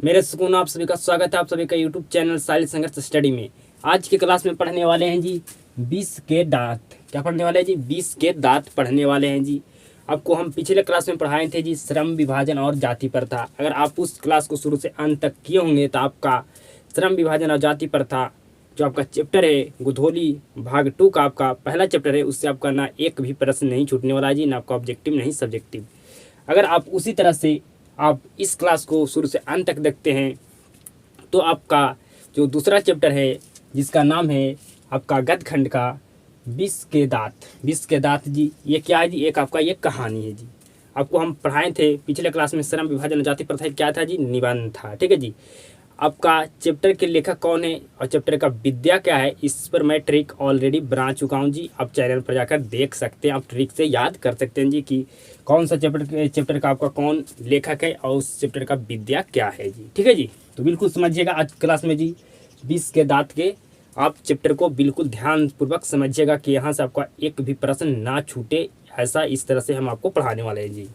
मेरे सुकून आप सभी का स्वागत है आप सभी का यूट्यूब चैनल साहिल संघर्ष स्टडी में। आज की क्लास में पढ़ने वाले हैं जी 20 के दांत। क्या पढ़ने वाले हैं जी? 20 के दांत पढ़ने वाले हैं जी। आपको हम पिछले क्लास में पढ़ाए थे जी श्रम विभाजन और जाति प्रथा। अगर आप उस क्लास को शुरू से अंत तक किए होंगे तो आपका श्रम विभाजन और जाति प्रथा जो आपका चैप्टर है गोधोली भाग 2 का आपका पहला चैप्टर है, उससे आपका ना एक भी प्रश्न नहीं छूटने वाला जी, ना आपका ऑब्जेक्टिव नहीं सब्जेक्टिव। अगर आप उसी तरह से आप इस क्लास को शुरू से अंत तक देखते हैं तो आपका जो दूसरा चैप्टर है जिसका नाम है आपका गद्यखंड का 20 के दांत। 20 के दांत जी, ये क्या है जी? एक आपका ये कहानी है जी। आपको हम पढ़ाए थे पिछले क्लास में श्रम विभाजन जाति प्रथा क्या था जी? निबंध था। ठीक है जी। आपका चैप्टर के लेखक कौन है और चैप्टर का विद्या क्या है, इस पर मैं ट्रिक ऑलरेडी बना चुका हूं जी। आप चैनल पर जाकर देख सकते हैं, आप ट्रिक से याद कर सकते हैं जी कि कौन सा चैप्टर का आपका कौन लेखक है और उस चैप्टर का विद्या क्या है जी। ठीक है जी। तो बिल्कुल समझिएगा आज क्लास में जी 20 के दांत के आप चैप्टर को बिल्कुल ध्यानपूर्वक समझिएगा कि यहाँ से आपका एक भी प्रश्न ना छूटे, ऐसा इस तरह से हम आपको पढ़ाने वाले हैं जी।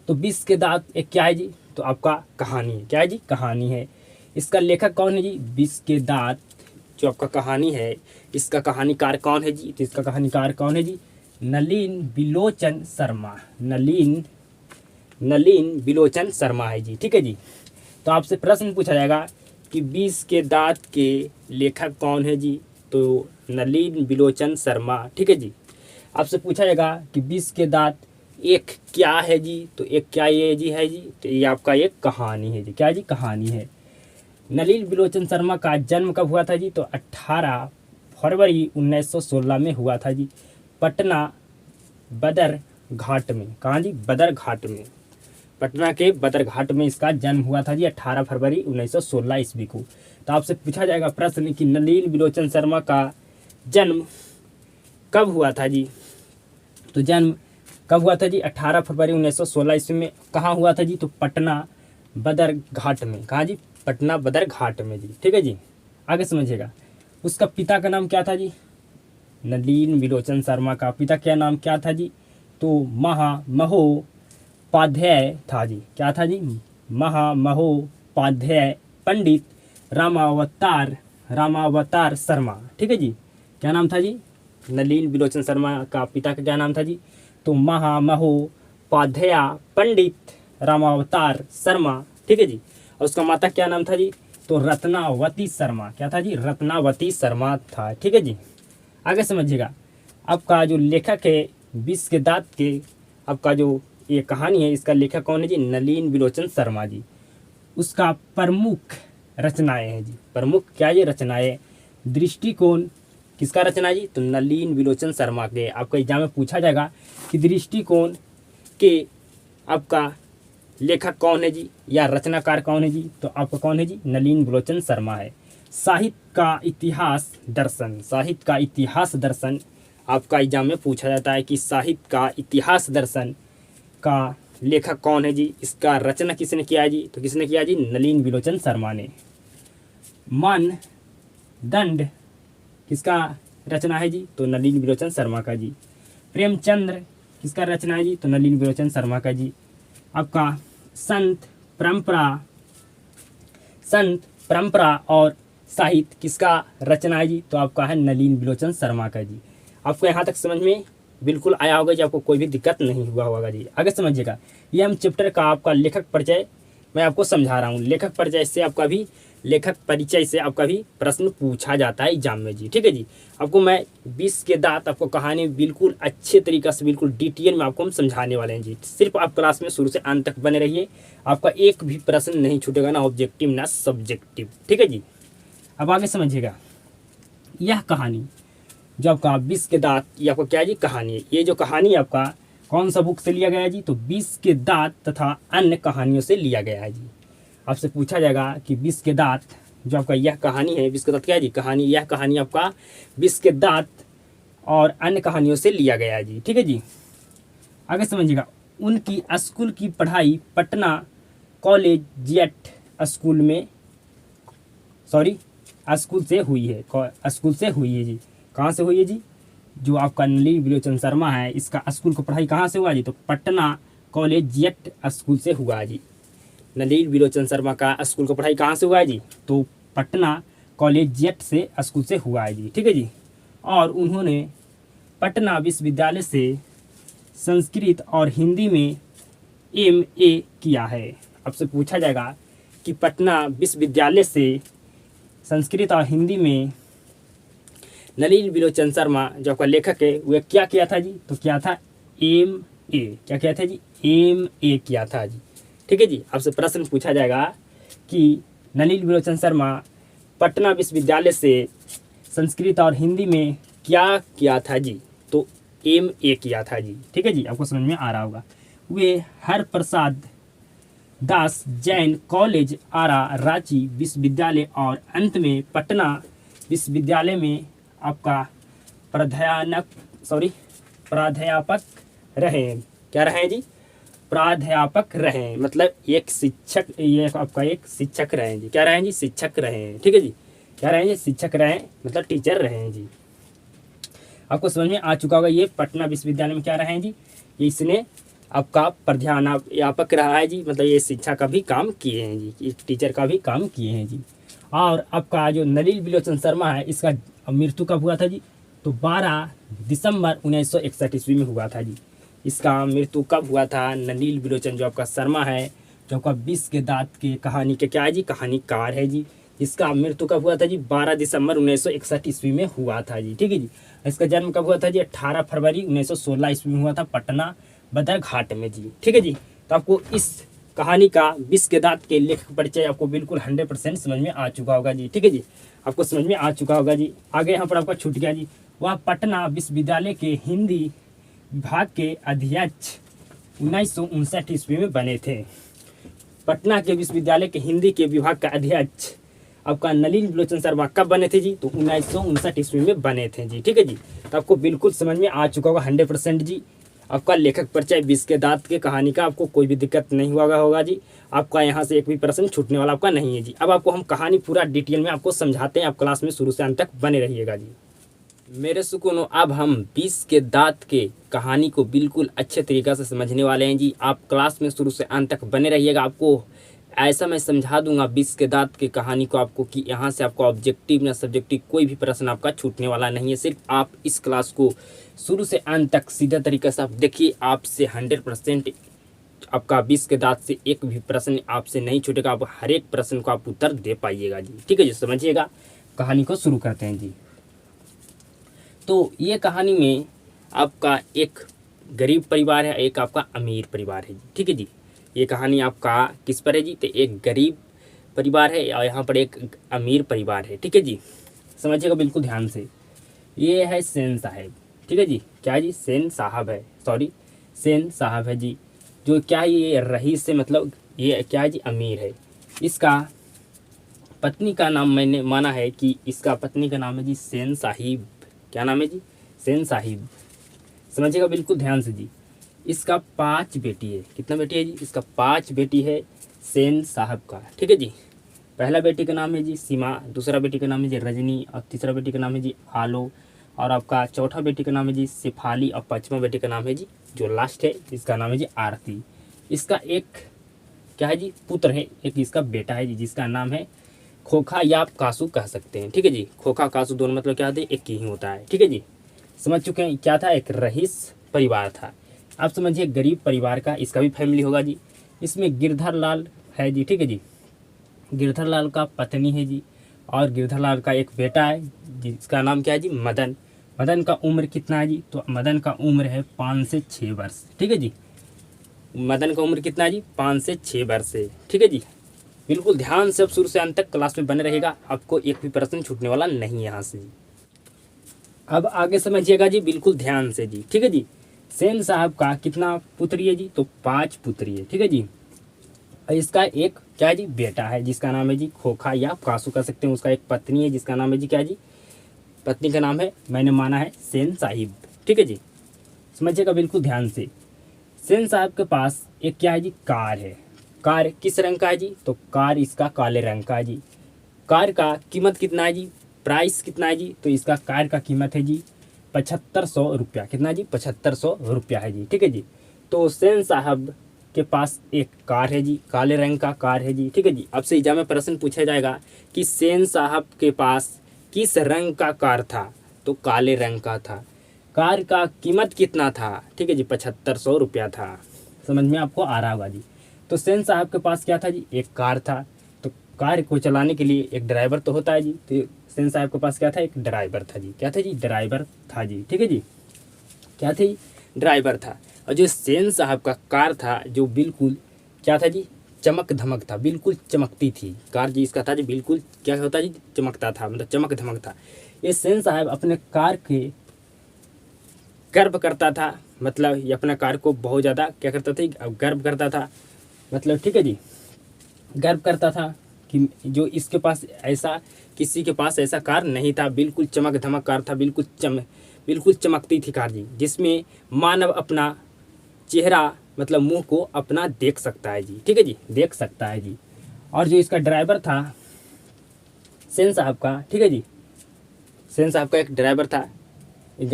तो 20 के दांत एक क्या है जी? तो आपका कहानी है। क्या है जी? कहानी है। इसका लेखक कौन है जी? 20 के दांत जो आपका कहानी है, इसका कहानीकार कौन है जी? तो इसका कहानीकार कौन है जी? नलिन बिलोचन शर्मा। नलिन बिलोचन शर्मा है जी। ठीक है जी। तो आपसे प्रश्न पूछा जाएगा कि 20 के दांत के लेखक कौन है जी? तो नलिन बिलोचन शर्मा। ठीक है जी। आपसे पूछा जाएगा कि 20 के दांत एक क्या है जी? तो एक क्या ये जी है जी? तो ये आपका एक कहानी है जी। क्या है जी? कहानी है। नलिन बिलोचन शर्मा का जन्म कब हुआ था जी? तो 18 फरवरी 1916 में हुआ था जी, पटना बदर घाट में। कहाँ जी? बदर घाट में। पटना के बदर घाट में इसका जन्म हुआ था जी 18 फरवरी 1916 ईस्वी को। तो आपसे पूछा जाएगा प्रश्न कि नलिन बिलोचन शर्मा का जन्म कब हुआ था जी? तो जन्म कब हुआ था जी? 18 फरवरी 1916 ईस्वी में। कहाँ हुआ था जी? तो पटना बदर घाट में। कहाँ जी? पटना बदर घाट में जी। ठीक है जी। आगे समझिएगा। उसका पिता का नाम क्या था जी? नलिन बिलोचन शर्मा का पिता क्या नाम क्या था जी? तो महामहोपाध्याय था जी। क्या था जी? महामहोपाध्याय पंडित रामावतार शर्मा। ठीक है जी। क्या नाम था जी? नलिन बिलोचन शर्मा का पिता का क्या नाम था जी? तो महामहोपाध्याय पंडित रामावतार शर्मा। ठीक है जी। और उसका माता क्या नाम था जी? तो रत्नावती शर्मा। क्या था जी? रत्नावती शर्मा था। ठीक है जी। आगे समझिएगा। आपका जो लेखक है 20 के दांत के आपका जो ये कहानी है, इसका लेखक कौन है जी? नलिन बिलोचन शर्मा जी। उसका प्रमुख रचनाएं हैं जी। प्रमुख क्या ये रचनाएं? दृष्टिकोण किसका रचना जी? तो नलिन बिलोचन शर्मा के। आपका एग्जाम में पूछा जाएगा कि दृष्टिकोण के आपका लेखक कौन है जी या रचनाकार कौन है जी? तो आपका कौन है जी? नलिन बिलोचन शर्मा है। साहित्य का इतिहास दर्शन। साहित्य का इतिहास दर्शन आपका एग्जाम में पूछा जाता है कि साहित्य का इतिहास दर्शन का लेखक कौन है जी? इसका रचना किसने किया है जी? तो किसने किया जी? नलिन बिलोचन शर्मा ने। मानदंड किसका रचना है जी? तो नलिन बिलोचन शर्मा का जी। प्रेमचंद्र किसका रचना है जी? तो नलिन बिलोचन शर्मा का जी। आपका संत परंपरा और साहित्य किसका रचना है जी? तो आपका है नलिन बिलोचन शर्मा का जी। आपको यहाँ तक समझ में बिल्कुल आया होगा जी, आपको कोई भी दिक्कत नहीं हुआ होगा जी। आगे समझिएगा। ये हम चैप्टर का आपका लेखक परिचय मैं आपको समझा रहा हूँ। लेखक परिचय से आपका भी लेखक परिचय से आपका भी प्रश्न पूछा जाता है एग्जाम में जी। ठीक है जी। आपको मैं 20 के दांत आपको कहानी बिल्कुल अच्छे तरीके से बिल्कुल डिटेल में आपको हम समझाने वाले हैं जी। सिर्फ आप क्लास में शुरू से अंत तक बने रहिए, आपका एक भी प्रश्न नहीं छूटेगा, ना ऑब्जेक्टिव ना सब्जेक्टिव। ठीक है जी। अब आगे समझिएगा। यह कहानी जो आपका 20 के दांत ये आपका क्या जी? कहानी है। ये जो कहानी है आपका कौन सा बुक से लिया गया है जी? तो 20 के दांत तथा अन्य कहानियों से लिया गया है जी। आपसे पूछा जाएगा कि 20 के दांत जो आपका यह कहानी है, 20 के दांत क्या है जी? कहानी। यह कहानी आपका 20 के दांत और अन्य कहानियों से लिया गया है जी। ठीक है जी। आगे समझिएगा। उनकी स्कूल की पढ़ाई पटना कॉलेजिएट स्कूल में स्कूल से हुई है। स्कूल से हुई है जी। कहाँ से हुई है जी? जो आपका नलिन बिलोचन शर्मा है, इसका स्कूल को पढ़ाई कहाँ से हुआ जी? तो पटना कॉलेजिएट स्कूल से हुआ जी। नलिनी बिलोचन शर्मा का स्कूल का पढ़ाई कहाँ से हुआ है जी? तो पटना कॉलेजिएट से स्कूल से हुआ है जी। ठीक है जी। और उन्होंने पटना विश्वविद्यालय से संस्कृत और हिंदी में MA किया है। आपसे पूछा जाएगा कि पटना विश्वविद्यालय से संस्कृत और हिंदी में नलिनी बिलोचन शर्मा जो आपका लेखक है वह क्या किया था जी? तो क्या था? MA। क्या किया था जी? MA किया था जी। ठीक है जी। आपसे प्रश्न पूछा जाएगा कि नलिनी बिलोचन शर्मा पटना विश्वविद्यालय से संस्कृत और हिंदी में क्या किया था जी? तो MA किया था जी। ठीक है जी। आपको समझ में आ रहा होगा। वे हरप्रसाद दास जैन कॉलेज आरा रांची विश्वविद्यालय और अंत में पटना विश्वविद्यालय में आपका प्राध्यापक रहे। क्या रहे जी? प्राध्यापक रहे, मतलब एक शिक्षक, ये आपका एक शिक्षक रहे जी। क्या रहे जी? शिक्षक रहे। ठीक है जी। क्या रहे जी? शिक्षक रहे, मतलब टीचर रहे जी। आपको समझ में आ चुका होगा। ये पटना विश्वविद्यालय में क्या रहे हैं जी? इसने आपका प्राध्यापक रहा है जी, मतलब ये शिक्षा का भी काम किए हैं जी, एक टीचर का भी काम किए हैं जी। और आपका जो नलिनी बिलोचन शर्मा है, इसका मृत्यु कब हुआ था जी? तो 12 दिसंबर 1961 ईस्वी में हुआ था जी। इसका मृत्यु कब हुआ था? नलिनी बिलोचन जो आपका शर्मा है, जो आपका विष के दांत के कहानी के क्या है जी? कहानीकार है जी। इसका मृत्यु कब हुआ था जी? 12 दिसंबर 1961 ईस्वी में हुआ था जी। ठीक है जी। इसका जन्म कब हुआ था जी? 18 फरवरी 1916 ईस्वी में हुआ था, पटना बदरघाट में जी। ठीक है जी। तो आपको इस कहानी का विष के दांत के लेखक परिचय आपको बिल्कुल 100% समझ में आ चुका होगा जी। ठीक है जी। आपको समझ में आ चुका होगा जी। आगे यहाँ पर आपका छूट गया जी। वह पटना विश्वविद्यालय के हिंदी विभाग के अध्यक्ष 1959 ईस्वी में बने थे। पटना के विश्वविद्यालय के हिंदी के विभाग का अध्यक्ष आपका नलिनी बिलोचन शर्मा कब बने थे जी? तो 1959 ईस्वी में बने थे जी। ठीक है जी। तो आपको बिल्कुल समझ में आ चुका होगा 100% जी। आपका लेखक परिचय विष के दांत के कहानी का आपको कोई भी दिक्कत नहीं हुआ होगा जी। आपका यहाँ से एक भी प्रश्न छूटने वाला आपका नहीं है जी। अब आपको हम कहानी पूरा डिटेल में आपको समझाते हैं। आप क्लास में शुरू से अंत तक बने रहिएगा जी। मेरे सुकूनों, अब हम विष के दांत के कहानी को बिल्कुल अच्छे तरीक़े से समझने वाले हैं जी। आप क्लास में शुरू से अंत तक बने रहिएगा। आपको ऐसा मैं समझा दूंगा विष के दांत की कहानी को आपको कि यहाँ से आपको ऑब्जेक्टिव या सब्जेक्टिव कोई भी प्रश्न आपका छूटने वाला नहीं है। सिर्फ आप इस क्लास को शुरू से अंत तक सीधा तरीके से आप देखिए, आपसे 100% आपका विष के दांत से एक भी प्रश्न आपसे नहीं छूटेगा। आप हर एक प्रश्न को आप उत्तर दे पाइएगा जी। ठीक है जी। समझिएगा, कहानी को शुरू करते हैं जी। तो ये कहानी में आपका एक गरीब परिवार है, एक आपका अमीर परिवार है जी। ठीक है जी। ये कहानी आपका किस पर है जी? तो एक गरीब परिवार है और यहाँ पर एक अमीर परिवार है। ठीक है जी। समझिएगा बिल्कुल ध्यान से। ये है सेन साहब। ठीक है जी। क्या जी? सेन साहब है, सेन साहब है जी। जो क्या ये रईस से, मतलब ये क्या है जी? अमीर है। इसका पत्नी का नाम मैंने माना है कि इसका पत्नी का नाम है जी सेन साहिब। क्या नाम है जी? सेन साहिब। समझिएगा बिल्कुल ध्यान से जी। इसका 5 बेटी है। कितना बेटी है जी? इसका 5 बेटी है सेन साहब का। ठीक है जी। पहला बेटी का नाम है जी सीमा, दूसरा बेटी का नाम है जी रजनी, और तीसरा बेटी का नाम है जी आलो, और आपका चौथा बेटी का नाम है जी शेफाली, और पाँचवा बेटी का नाम है जी जो लास्ट है इसका नाम है जी आरती। इसका एक क्या है जी? पुत्र है, एक इसका बेटा है जी जिसका नाम है खोखा, या आप कासू कह सकते हैं। ठीक है जी। खोखा कासू दोनों मतलब क्या होते हैं? एक ही होता है। ठीक है जी। समझ चुके हैं क्या था? एक रईस परिवार था। आप समझिए गरीब परिवार का इसका भी फैमिली होगा जी। इसमें गिरधर लाल है जी। ठीक है जी। गिरधर लाल का पत्नी है जी, और गिरधर लाल का एक बेटा है जिसका नाम क्या है जी? मदन। मदन का उम्र कितना है जी? तो मदन का उम्र है 5 से 6 वर्ष। ठीक है जी। मदन का उम्र कितना है जी? 5 से 6 वर्ष है। ठीक है जी। बिल्कुल ध्यान से अब शुरू से अंत तक क्लास में बने रहेगा। आपको एक भी प्रश्न छूटने वाला नहीं है यहाँ से जी। अब आगे समझिएगा जी बिल्कुल ध्यान से जी। ठीक है जी। सेन साहब का कितना पुत्री है जी? तो 5 पुत्री है। ठीक है जी। और इसका एक क्या है जी? बेटा है जिसका नाम है जी खोखा, या कासू कह सकते हैं। उसका एक पत्नी है जिसका नाम है जी क्या है जी? पत्नी का नाम है मैंने माना है सेन साहिब। ठीक है जी। समझिएगा बिल्कुल ध्यान से। सेन साहब के पास एक क्या है जी? कार है। कार किस रंग का है जी? तो कार इसका काले रंग का है जी। कार का कीमत कितना है जी? प्राइस कितना है जी? तो इसका कार का कीमत है जी 7500 रुपया। कितना जी? 7500 रुपया है जी। ठीक है जी। तो सेन साहब के पास एक कार है जी, काले रंग का कार है जी। ठीक है जी, आपसे एग्जाम में प्रश्न पूछा जाएगा कि सेन साहब के पास किस रंग का कार था, तो काले रंग का था। कार का कीमत कितना था, ठीक है जी, 7500 रुपया था। समझ में आपको आ रहा होगा जी। तो सेन साहब के पास क्या था जी, एक कार था। तो कार को चलाने के लिए एक ड्राइवर तो होता है जी। तो सेन साहब के पास क्या था, एक ड्राइवर था जी। क्या था जी, ड्राइवर था जी। ठीक है जी, क्या थी, ड्राइवर था। और जो सेन साहब का कार था जो बिल्कुल क्या था जी, चमक धमक था, बिल्कुल चमकती थी कार जी। इसका था जी बिल्कुल क्या होता जी, चमकता था, मतलब चमक धमक था। ये सेन साहब अपने कार के गर्व करता था, मतलब ये अपना कार को बहुत ज़्यादा क्या करता था, गर्व करता था, मतलब ठीक है जी, गर्व करता था कि जो इसके पास ऐसा, किसी के पास ऐसा कार नहीं था। बिल्कुल चमक धमक कार था, बिल्कुल चमकती थी कार जी, जिसमें मानव अपना चेहरा मतलब मुंह को अपना देख सकता है जी। ठीक है जी, देख सकता है जी। और जो इसका ड्राइवर था सेन साहब का, ठीक है जी, सेन साहब का एक ड्राइवर था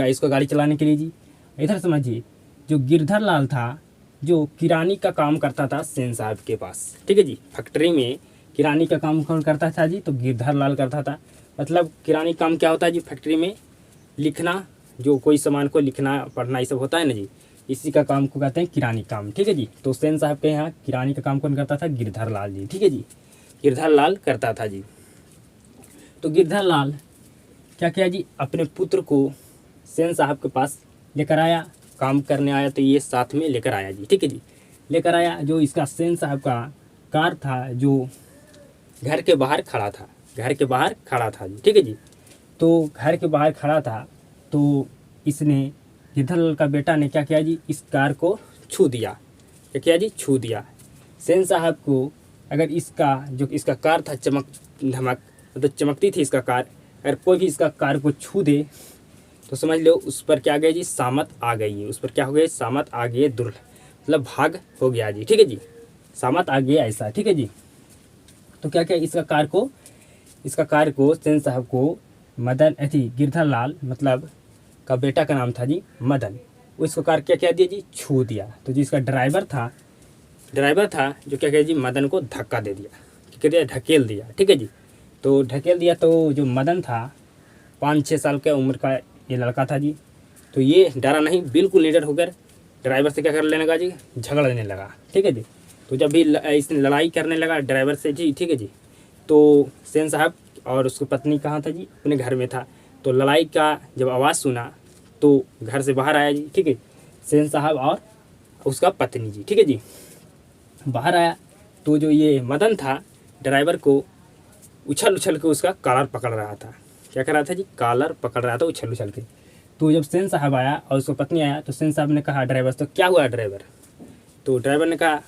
इसको गाड़ी चलाने के लिए जी। इधर समझिए, जो गिरधर लाल था जो किरानी का काम करता था सेन साहब के पास। ठीक है जी, फैक्ट्री में किरानी का काम कौन करता था जी, तो गिरधर लाल करता था। मतलब किरानी काम क्या होता है जी, फैक्ट्री में लिखना, जो कोई सामान को लिखना पढ़ना ये सब होता है ना जी, इसी का काम को कहते हैं किरानी काम। ठीक है जी, तो सेन साहब के यहाँ किरानी का काम कौन करता था, गिरधर लाल जी। ठीक है जी, गिरधर लाल करता था जी। तो गिरधर लाल क्या किया जी, अपने पुत्र को सेन साहब के पास लेकर आया, काम करने आया तो ये साथ में लेकर आया जी। ठीक है जी, लेकर आया। जो इसका सेन साहब का कार था जो घर के बाहर खड़ा था, घर के बाहर खड़ा था जी। ठीक है जी, तो घर के बाहर खड़ा था, तो इसने गिरधर लाल का बेटा ने क्या किया जी, इस कार को छू दिया। क्या किया जी, छू दिया। सेन साहब को अगर इसका जो इसका कार था चमक धमक, मतलब चमकती थी इसका कार, अगर कोई भी इसका कार को छू दे तो समझ लो उस पर क्या आ गया जी, सामत आ गई है। उस पर क्या हो गया, सामत आ गई, मतलब भाग हो गया जी। ठीक है जी, सामत आ गया ऐसा। ठीक है जी, तो क्या क्या इसका कार को सेन साहब को मदन अथी गिरधर लाल मतलब का बेटा का नाम था जी मदन, वो इसको कार क्या क्या दिया जी, छू दिया। तो जिसका ड्राइवर था जो क्या किया जी, मदन को धक्का दे दिया, क्या दिया, ढकेल दिया। ठीक है जी, तो ढकेल दिया। तो जो मदन था 5-6 साल के उम्र का ये लड़का था जी। तो ये डरा नहीं, बिल्कुल निडर होकर ड्राइवर से क्या कर लेने लगा जी, झगड़ने लगा। ठीक है जी, तो जब भी इसने लड़ाई करने लगा ड्राइवर से जी, ठीक है जी, तो सेन साहब और उसकी पत्नी कहाँ था जी, अपने घर में था। तो लड़ाई का जब आवाज़ सुना तो घर से बाहर आया जी। ठीक है, सेन साहब और उसका पत्नी जी। ठीक है जी, बाहर आया तो जो ये मदन था ड्राइवर को उछल उछल के उसका कॉलर पकड़ रहा था। क्या कर रहा था जी, कॉलर पकड़ रहा था उछल उछल के। तो जब सेन साहब आया और उसको पत्नी आया तो सेन साहब ने कहा ड्राइवर से, तो क्या हुआ ड्राइवर? तो ड्राइवर ने कहा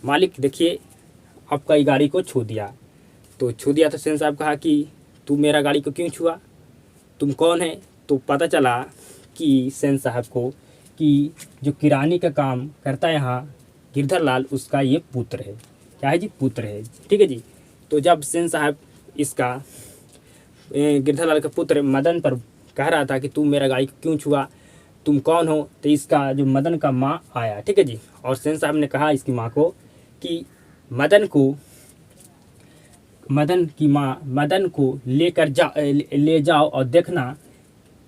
मालिक देखिए आपका ये गाड़ी को छू दिया। तो छू दिया तो सेन साहब कहा कि तू मेरा गाड़ी को क्यों छुआ, तुम कौन है? तो पता चला कि सेन साहब को कि जो किरानी का काम करता है यहाँ गिरधर लाल, उसका ये पुत्र है। क्या है जी, पुत्र है। ठीक है जी, तो जब सेन साहब इसका गिरधर लाल का पुत्र मदन पर कह रहा था कि तू मेरा गाड़ी को क्यों छुआ, तुम कौन हो, तो इसका जो मदन का माँ आया। ठीक है जी, और सेन साहब ने कहा इसकी माँ को कि मदन को ले जाओ और देखना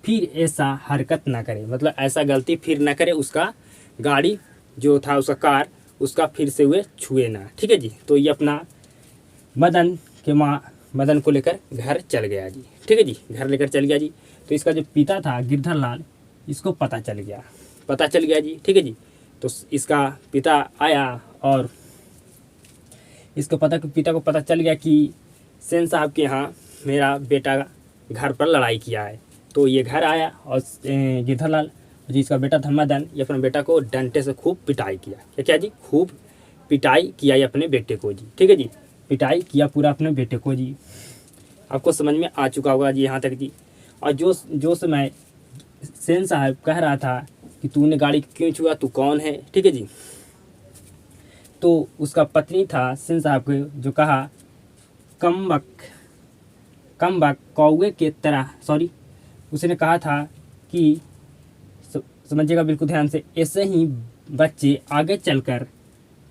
फिर ऐसा हरकत ना करे, मतलब ऐसा गलती फिर ना करे, उसका गाड़ी जो था उसका कार उसका फिर से वे छुए ना। ठीक है जी, तो ये अपना मदन को लेकर घर चल गया जी। ठीक है जी, घर लेकर चल गया जी। तो इसका जो पिता था गिरधर लाल, इसको पता चल गया जी। ठीक है जी, तो इसका पिता आया और इसको पिता को पता चल गया कि सेन साहब के यहाँ मेरा बेटा घर पर लड़ाई किया है। तो ये घर आया और गिरधर लाल जिसका बेटा था मदन, ये अपने बेटा को डंडे से खूब पिटाई किया। क्या जी, खूब पिटाई किया ये अपने बेटे को जी। ठीक है जी, पिटाई किया पूरा अपने बेटे को जी। आपको समझ में आ चुका होगा जी यहाँ तक जी। और जो समय सेन साहब कह रहा था कि तूने गाड़ी क्यों छुआ, तू कौन है, ठीक है जी, तो उसका पत्नी था सेन साहब को जो कहा कम कौवे के तरह, सॉरी, उसने कहा था कि समझिएगा बिल्कुल ध्यान से, ऐसे ही बच्चे आगे चलकर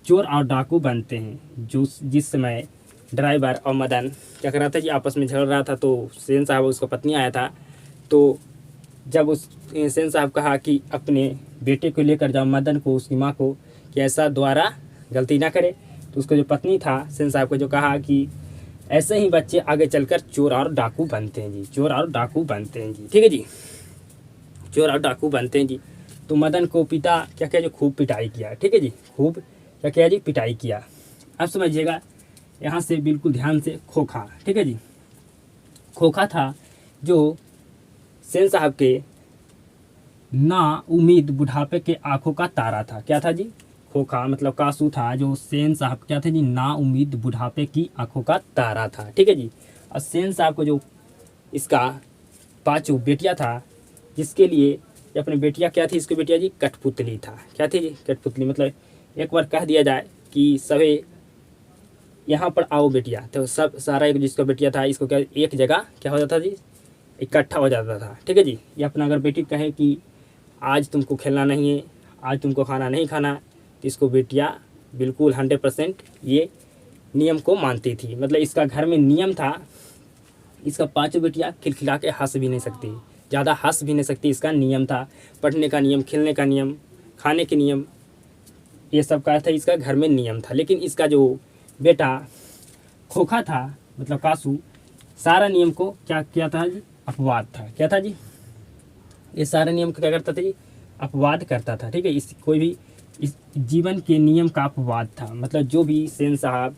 चोर और डाकू बनते हैं। जिस समय ड्राइवर और मदन क्या कर रहा था जी, आपस में झगड़ रहा था, तो सेन साहब उसका पत्नी आया था। तो जब उस सेन साहब कहा कि अपने बेटे को लेकर जाओ मदन को, उसकी माँ को, कि ऐसा दोबारा गलती ना करे, तो उसका जो पत्नी था सेन साहब को जो कहा कि ऐसे ही बच्चे आगे चलकर चोर और डाकू बनते हैं जी, चोर और डाकू बनते हैं जी। ठीक है जी, चोर और डाकू बनते हैं जी। तो मदन को पिता क्या किया, जो खूब पिटाई किया। ठीक है जी, खूब क्या किया जी, पिटाई किया। अब समझिएगा यहाँ से बिल्कुल ध्यान से, खोखा। ठीक है जी, खोखा था जो सेन साहब के ना उम्मीद बुढ़ापे के आंखों का तारा था। क्या था जी, खोखा मतलब कासू था जो सेन साहब क्या थे जी, ना उम्मीद बुढ़ापे की आंखों का तारा था। ठीक है जी, और सेन साहब को जो इसका पांचों बेटिया था, जिसके लिए ये अपनी बेटिया क्या थी, इसकी बेटिया जी कठपुतली था। क्या थी जी, कठपुतली। मतलब एक बार कह दिया जाए कि सभी यहाँ पर आओ बेटिया, तो सब सारा एक जिसका बेटिया था इसको क्या एक जगह क्या हो जाता जी, इकट्ठा हो जाता था। ठीक है जी, ये अपना अगर बेटी कहे कि आज तुमको खेलना नहीं है, आज तुमको खाना नहीं खाना, तो इसको बेटियाँ बिल्कुल 100% ये नियम को मानती थी। मतलब इसका घर में नियम था, इसका पांचों बेटियाँ खिलखिला के हंस भी नहीं सकती, ज़्यादा हंस भी नहीं सकती, इसका नियम था। पढ़ने का नियम, खेलने का नियम, खाने के नियम, ये सब का था, इसका घर में नियम था। लेकिन इसका जो बेटा खोखा था मतलब कासू, सारा नियम को क्या किया था जी, अपवाद था। क्या था जी, ये सारे नियम को क्या करता था जी, अपवाद करता था। ठीक है, इस कोई भी इस जीवन के नियम का अपवाद था। मतलब जो भी सेन साहब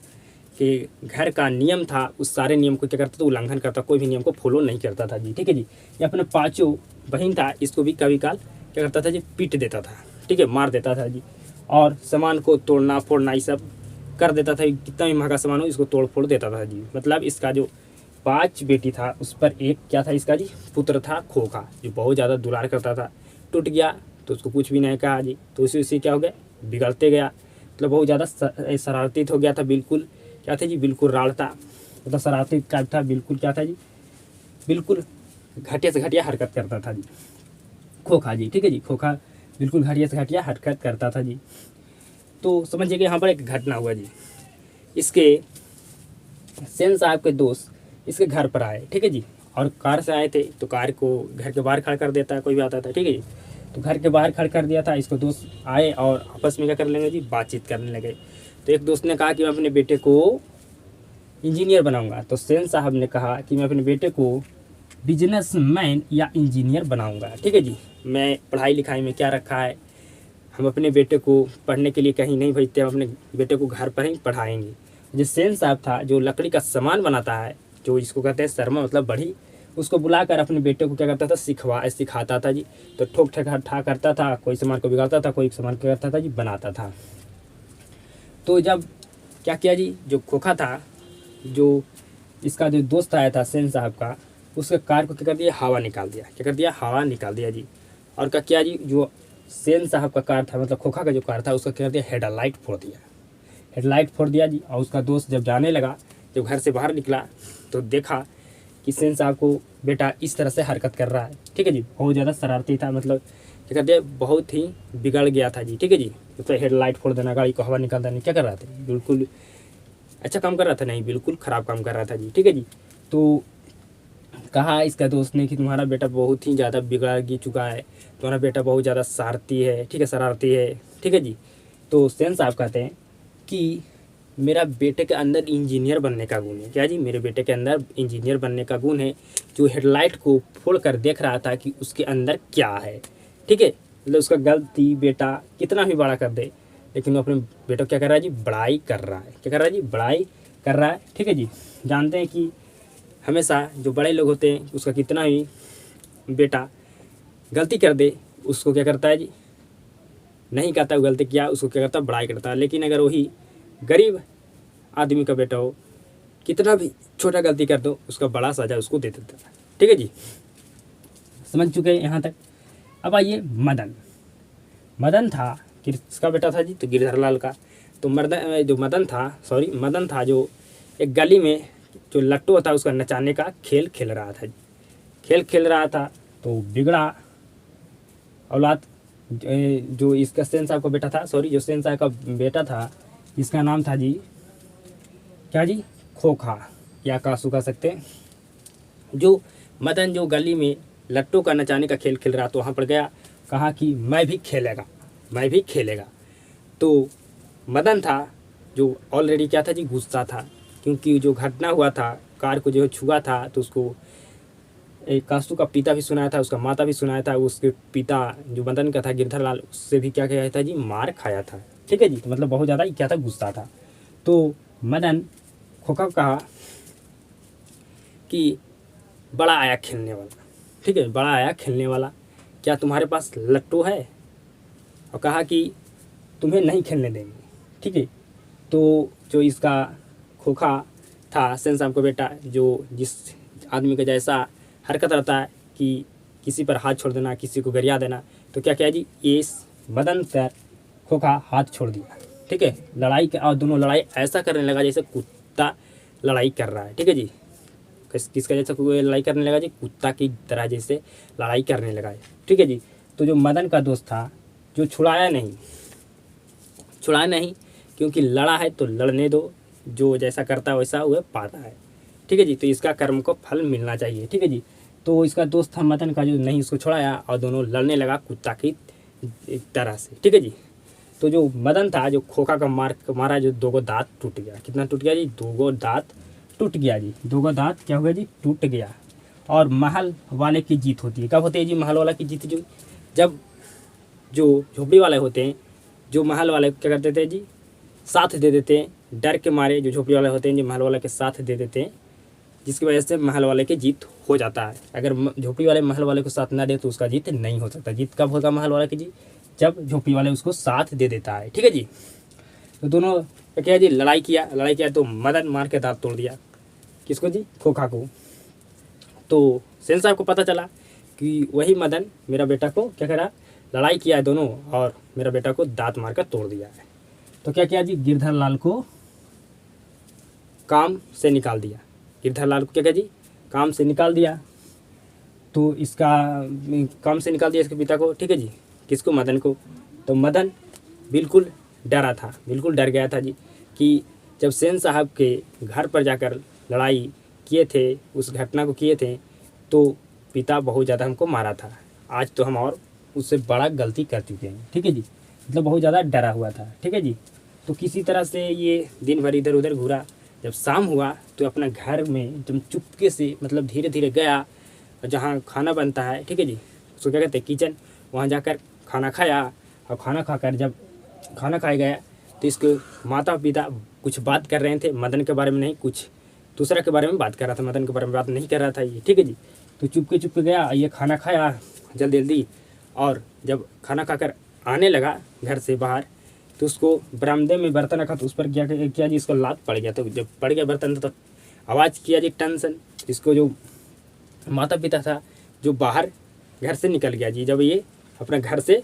के घर का नियम था, उस सारे नियम को क्या करता था, उल्लंघन करता, कोई भी नियम को फॉलो नहीं करता था जी। ठीक है जी, ये अपने पांचों बहन था, इसको भी कभी काल क्या करता था जी, पीट देता था। ठीक है, मार देता था जी, और सामान को तोड़ना फोड़ना ये सब कर देता था। कितना भी महंगा सामान हो इसको तोड़ फोड़ देता था जी। मतलब इसका जो 5 बेटी था उस पर एक क्या था इसका जी, पुत्र था खोखा, जो बहुत ज़्यादा दुलार करता था। टूट गया तो उसको कुछ भी नहीं कहा जी, तो उसी क्या हो गया, बिगड़ते गया। मतलब बहुत ज़्यादा शरारती हो गया था, बिल्कुल क्या था जी, बिल्कुल राड़ता, मतलब शरारती टाइप था, बिल्कुल क्या था जी, बिल्कुल घटिया से घटिया हरकत करता था जी खोखा जी। ठीक है जी, खोखा बिल्कुल घटिया से घटिया हरकत करता था जी। तो समझिए कि यहाँ पर एक घटना हुआ जी, इसके सेन साहब के दोस्त इसके घर पर आए। ठीक है जी, और कार से आए थे, तो कार को घर के बाहर खड़ा कर देता है, कोई भी आता था। ठीक है जी, तो घर के बाहर खड़ा कर दिया था। इसको दोस्त आए और आपस में क्या कर लेंगे जी, बातचीत करने लगे। तो एक दोस्त ने कहा कि मैं अपने बेटे को इंजीनियर बनाऊंगा। तो सेन साहब ने कहा कि मैं अपने बेटे को बिजनेसमैन या इंजीनियर बनाऊंगा। ठीक है जी, मैं पढ़ाई लिखाई में क्या रखा है, हम अपने बेटे को पढ़ने के लिए कहीं नहीं भेजते, हम अपने बेटे को घर पर ही पढ़ाएंगे। जो सेन साहब था, जो लकड़ी का सामान बनाता है, जो इसको कहते हैं शर्मा मतलब बढ़ी, उसको बुलाकर अपने बेटे को क्या करता था, सिखाता था जी। तो ठोक ठा करता था, कोई सामान को बिगाड़ता था, कोई सामान क्या करता था जी, बनाता था। तो जब क्या किया जी, जो खोखा था, जो इसका जो दोस्त आया था सेन साहब का, उसके कार को क्या कर दिया, हवा निकाल दिया। क्या कर दिया, हवा निकाल दिया जी। और क्या किया जी, जो सेन साहब का कार था, मतलब खोखा का जो कार था, उसका क्या कर दिया, हेडलाइट फोड़ दिया। हेडलाइट फोड़ दिया जी। और उसका दोस्त जब जाने लगा, जब घर से बाहर निकला, तो देखा कि सेन साहब को बेटा इस तरह से हरकत कर रहा है। ठीक है जी, बहुत ज़्यादा शरारती था, मतलब क्या कहते हैं, बहुत ही बिगड़ गया था जी। ठीक है जी, तो हेडलाइट फोड़ देना, गाड़ी को हवा निकाल देना, क्या कर रहा था, बिल्कुल अच्छा काम कर रहा था नहीं, बिल्कुल ख़राब काम कर रहा था जी। ठीक है जी, तो कहा इसका दोस्त ने कि तुम्हारा बेटा बहुत ही ज़्यादा बिगड़ चुका है, तुम्हारा बेटा बहुत ज़्यादा शरारती है। ठीक है, शरारती है। ठीक है जी, तो सेन साहब कहते हैं कि मेरा बेटे के अंदर इंजीनियर बनने का गुण है। क्या जी, मेरे बेटे के अंदर इंजीनियर बनने का गुण है, जो हेडलाइट को फोड़ कर देख रहा था कि उसके अंदर क्या है। ठीक है, मतलब उसका गलती बेटा कितना भी बड़ा कर दे, लेकिन वो अपने बेटा क्या कर रहा है जी, बड़ाई कर रहा है। क्या कर रहा है जी, बड़ाई कर रहा है। ठीक है जी, जानते हैं कि हमेशा जो बड़े लोग होते हैं, उसका कितना भी बेटा गलती कर दे, उसको क्या करता है जी, नहीं कहता वो गलती किया, उसको क्या करता है, बड़ाई करता है। लेकिन अगर वही गरीब आदमी का बेटा हो, कितना भी छोटा गलती कर दो, उसका बड़ा सजा उसको दे देता है। ठीक है जी, समझ चुके हैं यहाँ तक। अब आइए मदन। मदन था किसका बेटा था जी, तो गिरधर लाल का। तो मदन था जो एक गली में जो लट्टू होता है उसका नचाने का खेल खेल रहा था। खेल खेल रहा था तो बिगड़ा औलाद, जो इसका सेन साहब का बेटा था, जो सेन साहब का बेटा था, इसका नाम था जी क्या जी, खोखा या कासू कह सकते हैं। जो मदन जो गली में लट्टों का नचाने का खेल खेल रहा तो वहाँ पर गया, कहा कि मैं भी खेलेगा, मैं भी खेलेगा। तो मदन था जो ऑलरेडी क्या था जी, गुस्सा था, क्योंकि जो घटना हुआ था, कार को जो छुआ था, तो उसको एक कासू का पिता भी सुनाया था, उसका माता भी सुनाया था, उसके पिता जो मदन का था गिरधर लाल, उससे भी क्या किया था जी, मार खाया था। ठीक है जी, तो मतलब बहुत ज़्यादा क्या था, गुस्सा था। तो मदन खोखा को कहा कि बड़ा आया खेलने वाला, ठीक है, बड़ा आया खेलने वाला, क्या तुम्हारे पास लट्टू है? और कहा कि तुम्हें नहीं खेलने देंगे। ठीक है, तो जो इसका खोखा था सेन साहब का बेटा, जो जिस आदमी का जैसा हरकत रहता है कि किसी पर हाथ छोड़ देना, किसी को गरिया देना, तो क्या किया जी, ये मदन पर खोखा हाथ छोड़ दिया। ठीक है, लड़ाई के, और दोनों लड़ाई ऐसा करने लगा जैसे कुत्ता लड़ाई कर रहा है। ठीक है जी, किसका जैसा कोई लड़ाई करने लगा जी, कुत्ता की तरह जैसे लड़ाई करने लगा है। ठीक है जी, तो जो मदन का दोस्त था जो छुड़ाया नहीं, क्योंकि लड़ा है तो लड़ने दो, जो जैसा करता है वैसा वह पाता है। ठीक है जी, तो इसका कर्म को फल मिलना चाहिए। ठीक है जी, तो इसका दोस्त था मदन का जो नहीं उसको छुड़ाया, और दोनों लड़ने लगा कुत्ता की तरह से। ठीक है जी, तो जो मदन था जो खोखा का मारा, जो दो दांत टूट गया। कितना टूट गया जी, दो दांत टूट गया जी, दो दांत क्या हो गया जी, टूट गया। और महल वाले की जीत होती है, कब होती है जी, महल वाला की जीत जो जब जो झोपड़ी वाले होते हैं, जो महल वाले क्या करते थे जी, साथ दे देते हैं, डर के मारे जो झोपड़ी वाले होते हैं जो महल वाले के साथ दे देते हैं, जिसकी वजह से महल वाले की जीत हो जाता है। अगर झोपड़ी वाले महल वाले को साथ ना दे तो उसका जीत नहीं हो सकता। जीत कब होगा महल वाले की जीत, जब झोपड़ी वाले उसको साथ दे देता है। ठीक है जी, तो दोनों क्या जी, लड़ाई किया तो मदन मार के दांत तोड़ दिया। किसको जी, खोखा को। तो सेन साहब को पता चला कि वही मदन मेरा बेटा को क्या करा, लड़ाई किया है दोनों, और मेरा बेटा को दांत मार कर तोड़ दिया है। तो क्या किया जी, गिरधर लाल को काम से निकाल दिया। गिरधर लाल को क्या किया जी, काम से निकाल दिया। तो इसका काम से निकाल दिया इसके पिता को। ठीक है जी, किसको, मदन को। तो मदन बिल्कुल डरा था, बिल्कुल डर गया था जी, कि जब सेन साहब के घर पर जाकर लड़ाई किए थे, उस घटना को किए थे, तो पिता बहुत ज़्यादा हमको मारा था, आज तो हम और उससे बड़ा गलती कर चुके हैं। ठीक है जी, मतलब बहुत ज़्यादा डरा हुआ था। ठीक है जी, तो किसी तरह से ये दिन भर इधर उधर घूरा। जब शाम हुआ तो अपना घर में जब चुपके से, मतलब धीरे धीरे गया जहाँ खाना बनता है। ठीक है जी, उसको क्या कहते हैं, किचन, वहाँ जाकर खाना खाया। और खाना खाकर जब खाना खाया गया तो इसके माता पिता कुछ बात कर रहे थे, मदन के बारे में नहीं, कुछ दूसरा के बारे में बात कर रहा था, मदन के बारे में बात नहीं कर रहा था ये। ठीक है जी, तो चुपके गया, ये खाना खाया जल्दी, और जब खाना खाकर आने लगा घर से बाहर, तो उसको बरामदे में बर्तन रखा, तो उस पर किया जी, इसको लात पड़ गया। तो जब पड़ गया बर्तन तो आवाज़ किया जी, टेंशन। इसको जो माता पिता था जो बाहर घर से निकल गया जी, जब ये अपना घर से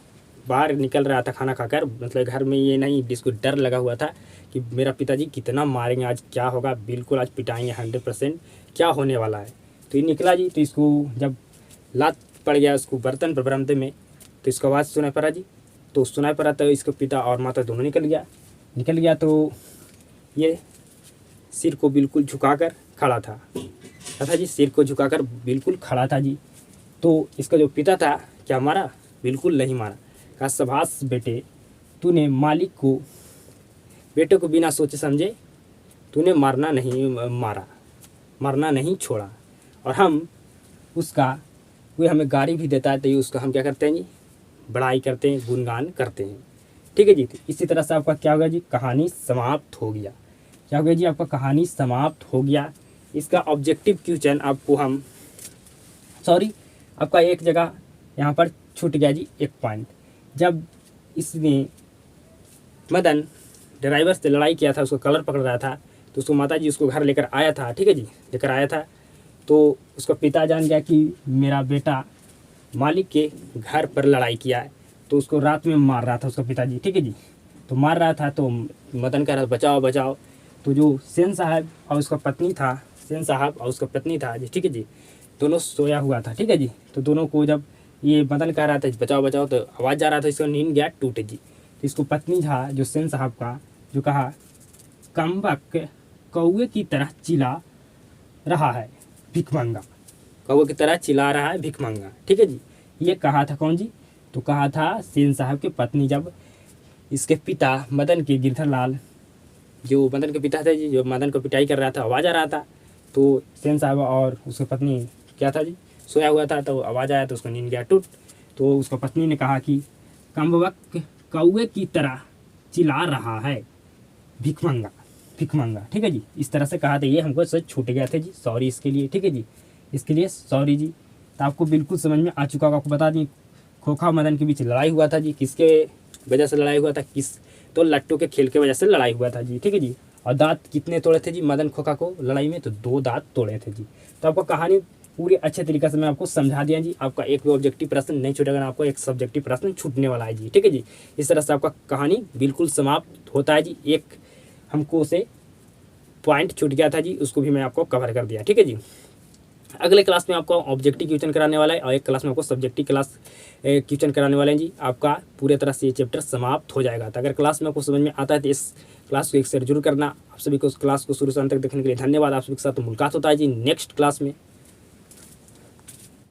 बाहर निकल रहा था खाना खाकर, मतलब घर में ये नहीं, जिसको डर लगा हुआ था कि मेरा पिताजी कितना मारेंगे, आज क्या होगा, बिल्कुल आज पिटाएंगे 100%, क्या होने वाला है। तो ये निकला जी, तो इसको जब लात पड़ गया उसको बर्तन पर बरामदे में, तो इसको आवाज़ सुनाई पड़ा जी। तो सुनाई पड़ा तो इसके पिता और माता दोनों निकल गया। तो ये सिर को बिल्कुल झुकाकर खड़ा था जी, सिर को झुकाकर बिल्कुल खड़ा था जी। तो इसका जो पिता था क्या मारा, बिल्कुल नहीं मारा। कहा शाबाश बेटे, तूने मालिक को, बेटे को बिना सोचे समझे तूने मारना नहीं छोड़ा। और हम उसका, कोई हमें गाली भी देता है तो ये उसका हम क्या करते हैं जी, बड़ाई करते हैं, गुणगान करते हैं। ठीक है जी, तो इसी तरह से आपका क्या होगा जी, कहानी समाप्त हो गया। क्या हो गया जी, आपका कहानी समाप्त हो गया। इसका ऑब्जेक्टिव क्वेश्चन आपको हम, आपका एक जगह यहाँ पर छूट गया जी, एक पॉइंट। जब इसने मदन ड्राइवर से लड़ाई किया था, उसको कलर पकड़ रहा था, तो उसको माता जी उसको घर लेकर आया था। ठीक है जी, लेकर आया था, तो उसका पिता जान गया कि मेरा बेटा मालिक के घर पर लड़ाई किया है, तो उसको रात में मार रहा था उसका पिताजी। ठीक है जी, तो मार रहा था, तो मदन कह रहा था बचाओ। तो जो सेन साहब और उसका पत्नी था जी, ठीक है जी, दोनों सोया हुआ था। ठीक है जी, तो दोनों को जब ये मदन कह रहा था बचाओ, तो आवाज़ जा रहा था, इसको नींद गया टूटे जी। तो इसको पत्नी था जो सेन साहब का, जो कहा कमबख्त कौवे की तरह चिल्ला रहा है भिखमंगा। कौवे की तरह चिल्ला रहा है भिखमंगा। ठीक है जी। ये कहा था कौन जी? तो कहा था सेन साहब की पत्नी, जब इसके पिता मदन के गिरधर लाल, जो मदन के पिता थे जी, जो मदन को पिटाई कर रहा था, आवाज़ आ रहा था, तो सेन साहब और उसकी पत्नी क्या था जी, सोया हुआ था, तो आवाज़ आया तो उसको नींद गया टूट। तो उसको पत्नी ने कहा कि कमबख्त कौवे की तरह चिल्ला रहा है भिखमंगा, भिखमंगा। ठीक है जी। इस तरह से कहा था। ये हमको सच छूट गया था जी, सॉरी इसके लिए। ठीक है जी, इसके लिए सॉरी जी। तो आपको बिल्कुल समझ में आ चुका होगा। आपको बता दें, खोखा मदन के बीच लड़ाई हुआ था जी। किसके वजह से लड़ाई हुआ था? तो लट्टू के खेल के वजह से लड़ाई हुआ था जी। ठीक है जी। और दांत कितने तोड़े थे जी मदन खोखा को लड़ाई में? तो 2 दांत तोड़े थे जी। तो आपको कहानी पूरी अच्छे तरीके से मैं आपको समझा दिया जी। आपका एक भी ऑब्जेक्टिव प्रश्न नहीं छूटेगा, आपको एक सब्जेक्टिव प्रश्न छूटने वाला है जी। ठीक है जी। इस तरह से आपका कहानी बिल्कुल समाप्त होता है जी। एक हमको उसे पॉइंट छूट गया था जी, उसको भी मैं आपको कवर कर दिया। ठीक है जी। अगले क्लास में आपको ऑब्जेक्टिव क्वेश्चन कराने वाला है और एक क्लास में आपको सब्जेक्टिव क्लास क्वेश्चन कराने वाले हैं जी। आपका पूरे तरह से ये चैप्टर समाप्त हो जाएगा। तो अगर क्लास में आपको समझ में आता है तो इस क्लास को एक शेयर जरूर करना। आप सभी को उस क्लास को शुरू से अंत तक देखने के लिए धन्यवाद। आप सभी के साथ मुलाकात होता है जी नेक्स्ट क्लास में।